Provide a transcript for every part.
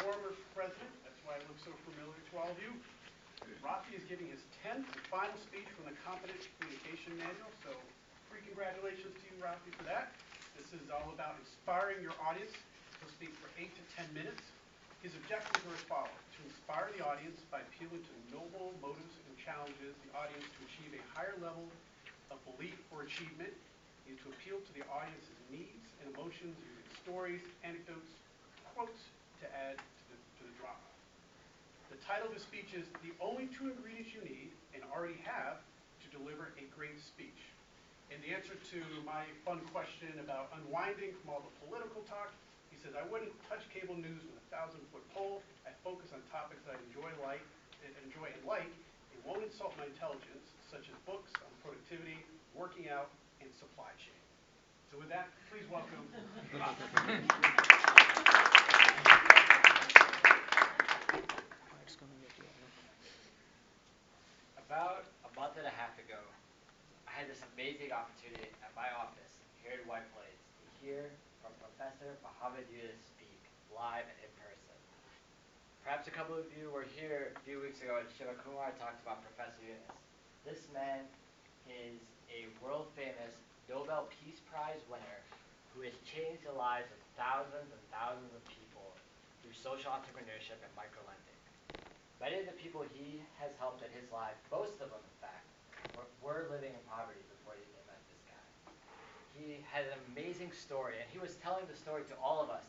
former president. That's why I look so familiar to all of you. Rafi is giving his 10th and final speech from the Competent Communication Manual, so congratulations to you, Rafi, for that. This is all about inspiring your audience. He'll speak for 8 to 10 minutes. His objectives are as follows: to inspire the audience by appealing to noble motives and challenges the audience to achieve a higher level of belief or achievement. He is to appeal to the audience's needs and emotions using stories, anecdotes, quotes to add to the drama. The title of his speech is "The Only Two Ingredients You Need and Already Have to Deliver a Great Speech." In the answer to my fun question about unwinding from all the political talk, he says, "I wouldn't touch cable news with a 1,000-foot pole. I focus on topics that I enjoy and like, and won't insult my intelligence, such as books on productivity, working out, and supply chain." So with that, please welcome About a month and a half ago, I had this amazing opportunity at my office here in White Plains to hear from Professor Muhammad Yunus speak live and in person. Perhaps a couple of you were here a few weeks ago and Shiva Kumar talked about Professor Yunus. This man is a world-famous Nobel Peace Prize winner who has changed the lives of thousands and thousands of people through social entrepreneurship and microlending. Many of the people he has helped in his life, most of them in fact, were living in poverty before they met this guy. He had an amazing story, and he was telling the story to all of us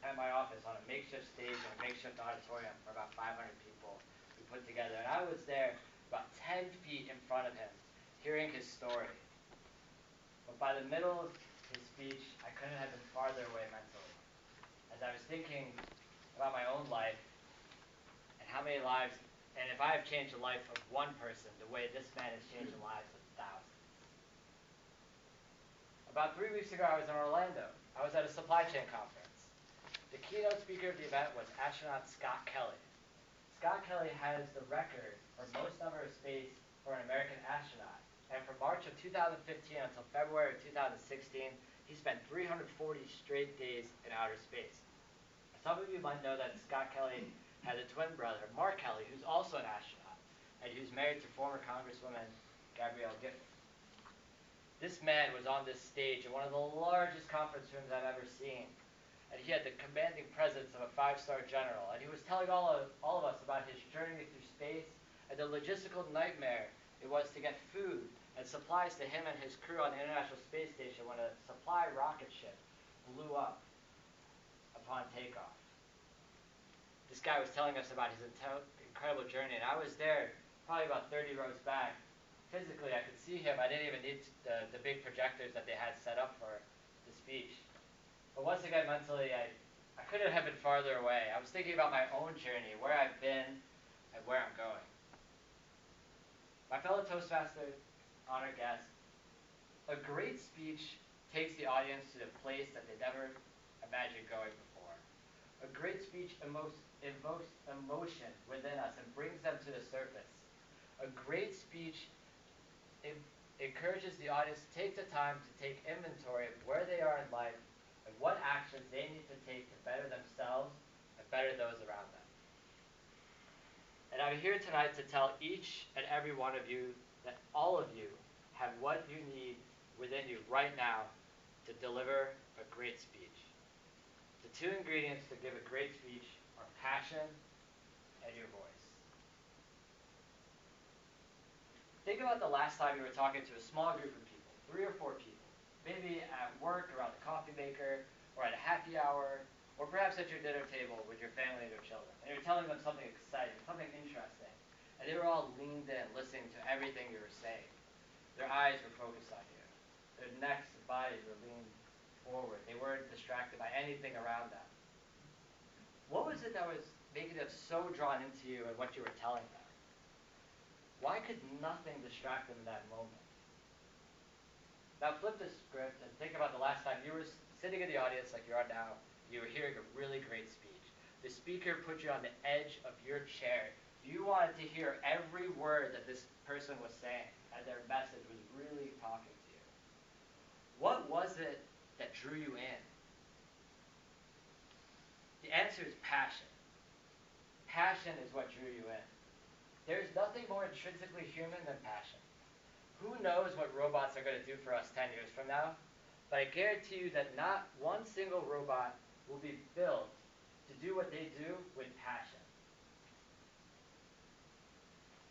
at my office on a makeshift stage in a makeshift auditorium for about 500 people we put together. And I was there about 10 feet in front of him, hearing his story. But by the middle of his speech, I couldn't have been farther away mentally, as I was thinking about my own life and how many lives, and if I have changed the life of one person the way this man has changed the lives of thousands. About 3 weeks ago, I was in Orlando. I was at a supply chain conference. The keynote speaker of the event was astronaut Scott Kelly. Scott Kelly has the record for most number of space for an American astronaut. And from March of 2015 until February of 2016, he spent 340 straight days in outer space. Some of you might know that Scott Kelly has a twin brother, Mark Kelly, who's also an astronaut, and who's married to former Congresswoman Gabrielle Giffords. This man was on this stage in one of the largest conference rooms I've ever seen, and he had the commanding presence of a 5-star general, and he was telling all of us about his journey through space and the logistical nightmare it was to get food and supplies to him and his crew on the International Space Station when a supply rocket ship blew up upon takeoff. This guy was telling us about his incredible journey, and I was there probably about 30 rows back. Physically, I could see him. I didn't even need the big projectors that they had set up for the speech. But once again, mentally, I couldn't have been farther away. I was thinking about my own journey, where I've been, and where I'm going. My fellow Toastmasters, honored guests, a great speech takes the audience to the place that they never imagined going before. A great speech invokes emotion within us and brings them to the surface. A great speech encourages the audience to take the time to take inventory of where they are in life and what actions they need to take to better themselves and better those around them. And I'm here tonight to tell each and every one of you that all of you have what you need within you right now to deliver a great speech. The two ingredients to give a great speech are passion and your voice. Think about the last time you were talking to a small group of people, 3 or 4 people, maybe at work, around the coffee maker, or at a happy hour, or perhaps at your dinner table with your family and your children. And you're telling them something exciting, something interesting, and they were all leaned in, listening to everything you were saying. Their eyes were focused on you. Their necks and bodies were leaned forward. They weren't distracted by anything around them. What was it that was making them so drawn into you and what you were telling them? Why could nothing distract them in that moment? Now flip the script and think about the last time you were sitting in the audience like you are now. You were hearing a really great speech. The speaker put you on the edge of your chair. You wanted to hear every word that this person was saying, and their message was really talking to you. What was it that drew you in? The answer is passion. passion is what drew you in. There's nothing more intrinsically human than passion. Who knows what robots are going to do for us 10 years from now? But I guarantee you that not one single robot will be built to do what they do with passion.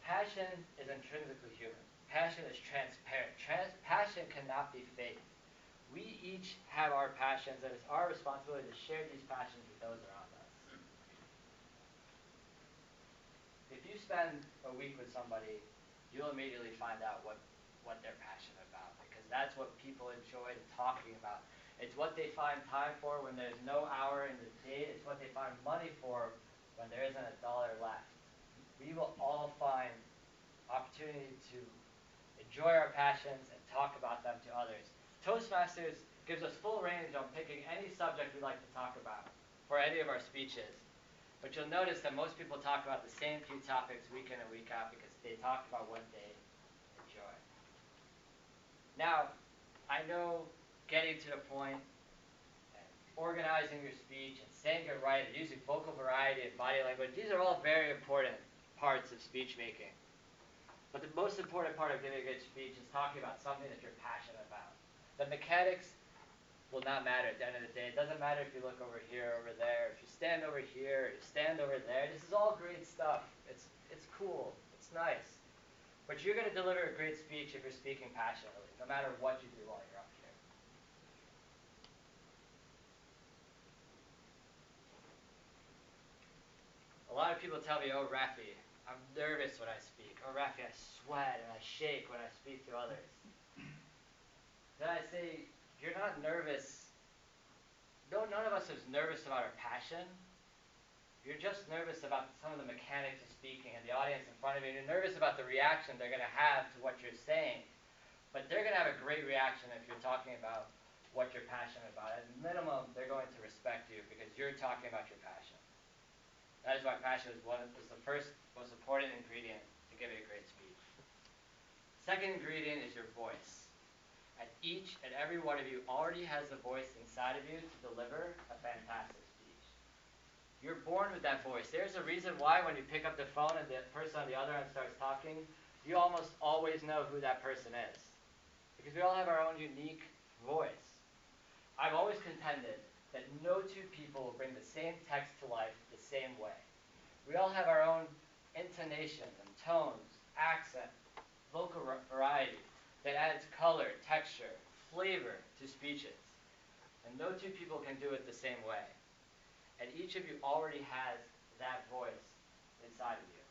Passion is intrinsically human. Passion is transparent. Passion cannot be faked. We each have our passions, and it's our responsibility to share these passions with those around us. If you spend a week with somebody, you'll immediately find out what they're passionate about, because that's what people enjoy talking about. It's what they find time for when there's no hour in the day. It's what they find money for when there isn't a dollar left. We will all find opportunity to enjoy our passions and talk about them to others. Toastmasters gives us full range on picking any subject we like to talk about for any of our speeches. But you'll notice that most people talk about the same few topics week in and week out because they talk about what they enjoy. Now, I know getting to the point and organizing your speech and saying it right and using vocal variety and body language, these are all very important parts of speech making. But the most important part of giving a good speech is talking about something that you're passionate about. The mechanics will not matter at the end of the day. It doesn't matter if you look over here, over there, if you stand over here, you stand over there. This is all great stuff. It's cool. It's nice. But you're going to deliver a great speech if you're speaking passionately, no matter what you do while you're up here. A lot of people tell me, oh, Rafi, I'm nervous when I speak. Oh, Rafi, I sweat and I shake when I speak to others. Then I say, you're not nervous. No, none of us is nervous about our passion. You're just nervous about some of the mechanics of speaking and the audience in front of you. You're nervous about the reaction they're going to have to what you're saying. But they're going to have a great reaction if you're talking about what you're passionate about. At minimum, they're going to respect you because you're talking about your passion. That is why passion is the first most important ingredient to giving a great speech. Second ingredient is your voice. And each and every one of you already has the voice inside of you to deliver a fantastic speech. You're born with that voice. There's a reason why when you pick up the phone and the person on the other end starts talking, you almost always know who that person is. Because we all have our own unique voice. I've always contended that no two people will bring the same text to life the same way. We all have our own intonation and tones, accent, vocal variety that adds color, texture, flavor to speeches. And no two people can do it the same way. And each of you already has that voice inside of you.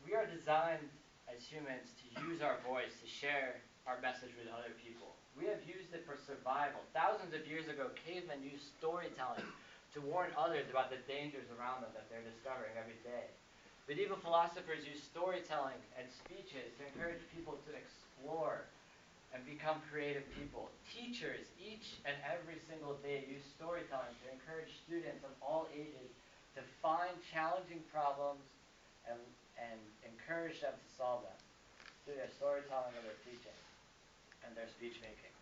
We are designed as humans to use our voice to share our message with other people. We have used it for survival. Thousands of years ago, cavemen used storytelling to warn others about the dangers around them that they're discovering every day. Medieval philosophers used storytelling and speeches to encourage people to explore and become creative people. Teachers, each and every single day, use storytelling to encourage students of all ages to find challenging problems and encourage them to solve them through their storytelling and their teaching and their speech making.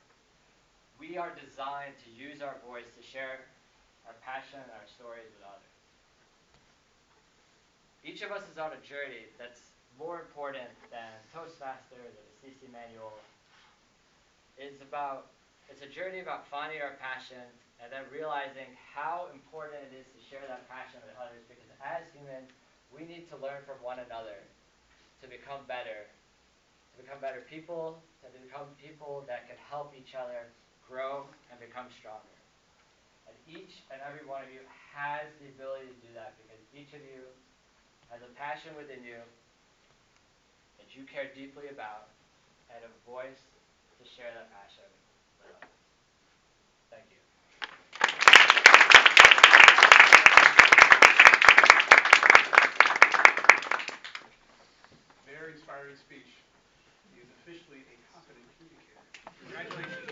We are designed to use our voice to share our passion and our stories with others. Each of us is on a journey that's more important than Toastmasters or the CC manual. It's a journey about finding our passion and then realizing how important it is to share that passion with others, because as humans, we need to learn from one another to become better people, to become people that can help each other grow and become stronger. And each and every one of you has the ability to do that because each of you has a passion within you that you care deeply about and a voice to share that passion with others. Thank you. Very inspiring speech. He is officially a competent communicator. Congratulations.